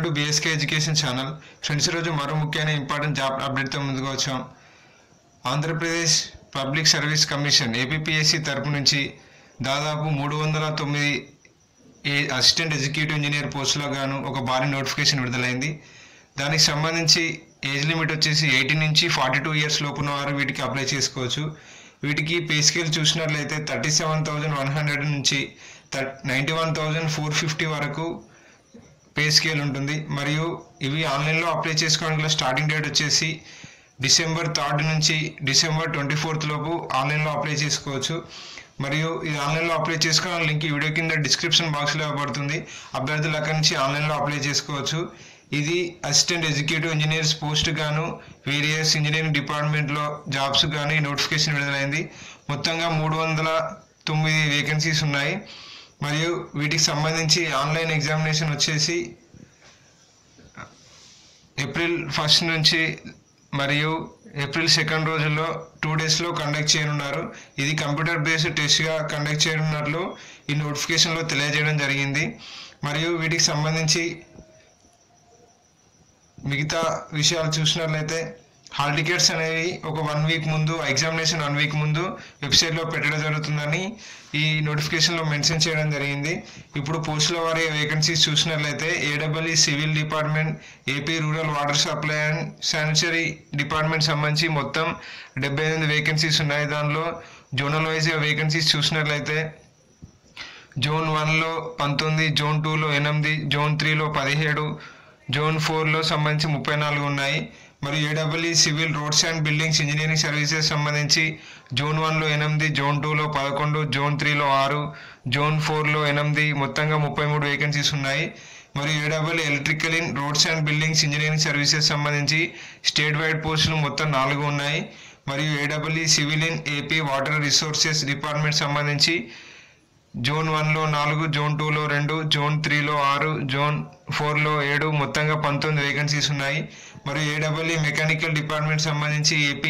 Welcome to BSK education channel. Friends, ఈరోజు మరో ముఖ్యమైన ఇంపార్టెంట్ జాబ్ అప్డేట్తో ముందుకు వచ్చాం. Andhra Pradesh public service commission APPSC తరపు నుంచి దాదాపు 309 అసిస్టెంట్ ఎగ్జిక్యూటివ్ ఇంజనీర్ పోస్టులకు గాను ఒక భారీ నోటిఫికేషన్ విడుదలైంది. దానికి సంబంధించి ఏజ్ లిమిట్ వచ్చేసి 18 నుంచి 42 ఇయర్స్ లోపున్న వారు వీటికి అప్లై చేసుకోవచ్చు. వీటికి పే స్కేల్ చూసినట్లయితే 37,100 నుంచి 91,450 వరకు పే స్కేల్ ఉంటుంది. మరియు ఇవి ఆన్లైన్లో అప్లై చేసుకోవడానికి స్టార్టింగ్ డేట్ వచ్చేసి December 3rd నుంచి December 24th లోపు ఆన్లైన్లో అప్లై చేసుకోవచ్చు. మరియు ఇది ఆన్లైన్లో అప్లై చేసుకోవడానికి లింక్ ఈ వీడియో కింద డిస్క్రిప్షన్ బాక్స్లో ఇవ్వబడుతుంది. అభ్యర్థులు అక్కడి నుంచి ఆన్లైన్లో అప్లై చేసుకోవచ్చు. ఇది అసిస్టెంట్ ఎగ్జిక్యూటివ్ ఇంజనీర్స్ పోస్ట్ గాను వేరియస్ ఇంజనీరింగ్ డిపార్ట్మెంట్లో జాబ్స్ కానీ నోటిఫికేషన్ విడుదలైంది. మొత్తంగా 309 వేకెన్సీస్ ఉన్నాయి. మరియు వీటికి సంబంధించి ఆన్లైన్ ఎగ్జామినేషన్ వచ్చేసి April 1st నుంచి మరియు April 2nd రోజుల్లో 2 డేస్లో కండక్ట్ చేయనున్నారు. ఇది కంప్యూటర్ బేస్డ్ టెస్ట్గా కండక్ట్ చేయనున్నట్లు ఈ నోటిఫికేషన్లో తెలియజేయడం జరిగింది. మరియు వీటికి సంబంధించి మిగతా విషయాలు చూసినట్లయితే హాల్ టికెట్స్ అనేవి ఒక 1 వీక్ ముందు, ఎగ్జామినేషన్ 1 వీక్ ముందు వెబ్సైట్లో పెట్టడం జరుగుతుందని ఈ నోటిఫికేషన్లో మెన్షన్ చేయడం జరిగింది. ఇప్పుడు పోస్టుల వారి వేకెన్సీస్ చూసినట్లయితే AEE civil department, AP rural water supply and sanitary department సంబంధించి మొత్తం 78 వేకెన్సీస్ ఉన్నాయి. దానిలో జోనల్ వైజ్గా వేకెన్సీస్ చూసినట్లయితే Zone 1లో 19, Zone 2లో 8, Zone 3లో 17, Zone 4లో సంబంధించి 34 ఉన్నాయి. మరియు AEE civil roads and buildings engineering services సంబంధించి Zone 1లో 8, Zone 2లో 11, Zone 3లో 6, Zone 4లో 8, మొత్తంగా 33 వేకెన్సీస్ ఉన్నాయి. మరియు AEE electrical in roads and buildings engineering services సంబంధించి స్టేట్ వైడ్ పోస్టులు మొత్తం 4 ఉన్నాయి. మరియు AEE civil in AP water resources department సంబంధించి Zone 1లో 4, Zone 2లో 2, Zone 3లో 6, Zone 4లో 7, మొత్తంగా 19 వేకెన్సీస్ ఉన్నాయి. మరియు AEE మెకానికల్ డిపార్ట్మెంట్ సంబంధించి AP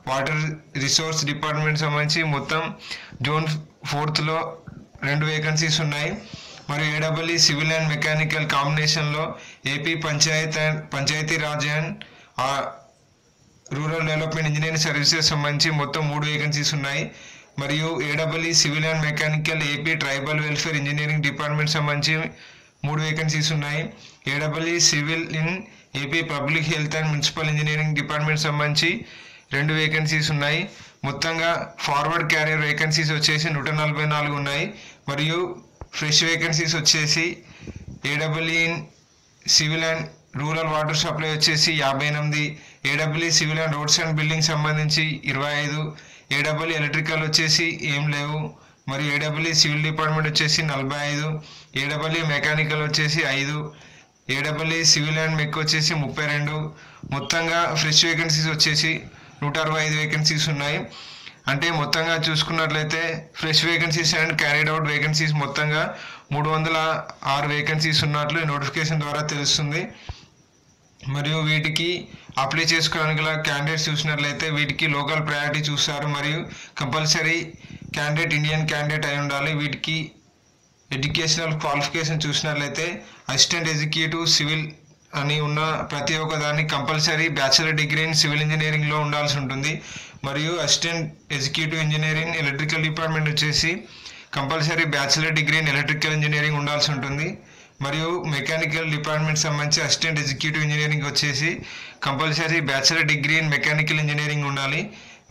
వాటర్ రిసోర్స్ డిపార్ట్మెంట్ సంబంధించి మొత్తం Zone 4లో 2 వేకెన్సీస్ ఉన్నాయి. మరియు AEE సివిల్ అండ్ మెకానికల్ కాంబినేషన్లో AP Panchayati Raj and rural development engineering services సంబంధించి మొత్తం 3 వేకెన్సీస్ ఉన్నాయి. మరియు AEE civil and mechanical AP tribal welfare engineering department సంబంధించి 3 వేకెన్సీస్ ఉన్నాయి. AEE civil in AP public health and municipal engineering department సంబంధించి 2 vacancies ఉన్నాయి. మొత్తంగా ఫార్వర్డ్ క్యారియర్ వేకెన్సీస్ వచ్చేసి 144 ఉన్నాయి. మరియు ఫ్రెష్ వేకెన్సీస్ వచ్చేసి AEE in civil and rural water supply వచ్చేసి 58, AEE civil and roads and building సంబంధించి 25, AEE ఎలక్ట్రికల్ వచ్చేసి ఏం లేవు. మరియు AEE సివిల్ డిపార్ట్మెంట్ వచ్చేసి 45, AEE మెకానికల్ వచ్చేసి 5, AEE సివిల్ అండ్ మెక్ వచ్చేసి 32. మొత్తంగా ఫ్రెష్ వేకెన్సీస్ వచ్చేసి 165 వేకెన్సీస్ ఉన్నాయి. అంటే మొత్తంగా చూసుకున్నట్లయితే fresh vacancies and carried out vacancies మొత్తంగా 306 వేకెన్సీస్ ఉన్నట్లు నోటిఫికేషన్ ద్వారా తెలుస్తుంది. మరియు వీటికి అప్లై చేసుకోవడానికి గల క్యాండిడేట్స్ చూసినట్లయితే వీటికి లోకల్ ప్రయారిటీ చూస్తారు. మరియు కంపల్సరీ క్యాండిడేట్ ఇండియన్ క్యాండిడేట్ అయి ఉండాలి. వీటికి ఎడ్యుకేషనల్ క్వాలిఫికేషన్ చూసినట్లయితే అసిస్టెంట్ ఎగ్జిక్యూటివ్ సివిల్ అని ఉన్న ప్రతి ఒక్క దాన్ని compulsory bachelor degree in civil ఇంజనీరింగ్లో ఉండాల్సి ఉంటుంది. మరియు assistant executive engineering electrical department వచ్చేసి compulsory bachelor degree in electrical engineering ఉండాల్సి ఉంటుంది. మరియు మెకానికల్ డిపార్ట్మెంట్ సంబంధించి అసిస్టెంట్ ఎగ్జిక్యూటివ్ ఇంజనీరింగ్ వచ్చేసి compulsory bachelor degree in mechanical engineering ఉండాలి.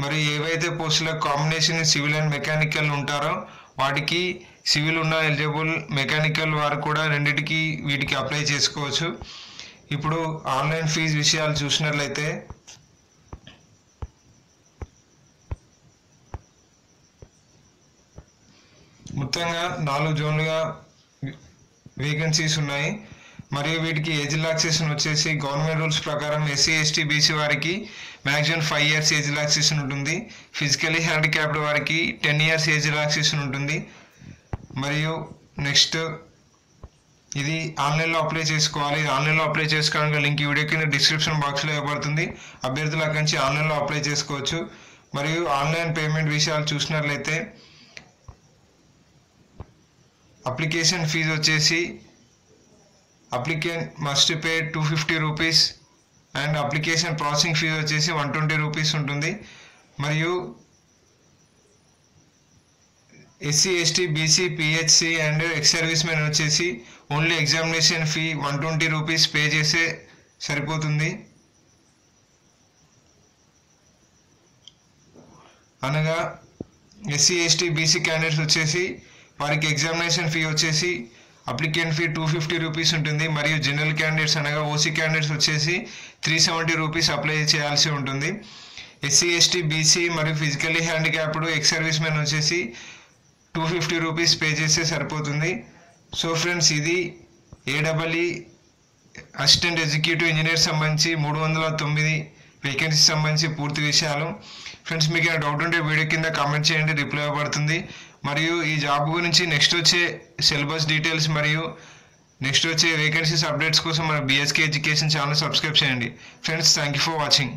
మరియు ఏవైతే పోస్టుల కాంబినేషన్ సివిల్ అండ్ మెకానికల్ ఉంటారో వాటికి సివిల్ ఉన్న ఎలిజిబుల్ మెకానికల్ వారు కూడా రెండింటికి వీటికి అప్లై చేసుకోవచ్చు. ఇప్పుడు ఆన్లైన్ ఫీజు విషయాలు చూసినట్లయితే మొత్తంగా 4 జోన్లుగా వేకెన్సీస్ ఉన్నాయి. మరియు వీటికి ఏజ్ రిలాక్సేషన్ వచ్చేసి గవర్నమెంట్ రూల్స్ ప్రకారం SC, ST, BC వారికి మ్యాక్సిమం 5 ఇయర్స్ ఏజ్ రిలాక్సేషన్ ఉంటుంది. ఫిజికలీ హ్యాండిక్యాప్డ్ వారికి 10 ఇయర్స్ ఏజ్ రిలాక్సేషన్ ఉంటుంది. మరియు నెక్స్ట్ ఇది ఆన్లైన్లో అప్లై చేసుకోవాలి. ఆన్లైన్లో అప్లై చేసుకోవడానికి లింక్ ఈ వీడియో కింద డిస్క్రిప్షన్ బాక్స్లో ఇవ్వబడుతుంది. అభ్యర్థులు అక్కడి నుంచి ఆన్లైన్లో అప్లై చేసుకోవచ్చు. మరియు ఆన్లైన్ పేమెంట్ విషయాలు చూసినట్లయితే అప్లికేషన్ ఫీజు వచ్చేసి applicant must pay 250 rupees and application processing fee వచ్చేసి 120 రూపీస్ ఉంటుంది. మరియు SC ST BC PHC and ex servicemen వచ్చేసి only examination fee 120 rupees pay చేసే సరిపోతుంది. అనగా ఎస్సీ ఎస్టీ బీసీ క్యాండిడేట్స్ వచ్చేసి వారికి ఎగ్జామినేషన్ ఫీ వచ్చేసి అప్లికెంట్ ఫీ 250 రూపీస్ ఉంటుంది. మరియు జనరల్ క్యాండిడేట్స్ అనగా ఓసీ క్యాండిడేట్స్ వచ్చేసి 370 రూపీస్ అప్లై చేయాల్సి ఉంటుంది. ఎస్సీ ఎస్టీ బీసీ మరియు physically handicapped X servicemen వచ్చేసి 250 రూపీస్ పే చేస్తే సరిపోతుంది. సో ఫ్రెండ్స్, ఇది ఏడబ్ల్ఈ అసిస్టెంట్ ఎగ్జిక్యూటివ్ ఇంజనీర్ సంబంధించి 309 వేకెన్సీ సంబంధించి పూర్తి విషయాలు. ఫ్రెండ్స్, మీకు ఏమైనా డౌట్ ఉంటే వీడియో కింద కామెంట్ చేయండి, రిప్లై ఇవ్వబడుతుంది. మరియు ఈ జాబ్ గురించి నెక్స్ట్ వచ్చే సిలబస్ డీటెయిల్స్ మరియు నెక్స్ట్ వచ్చే వేకెన్సీస్ అప్డేట్స్ కోసం మన బిఎస్కే ఎడ్యుకేషన్ ఛానల్ సబ్స్క్రైబ్ చేయండి. Friends, thank you for watching.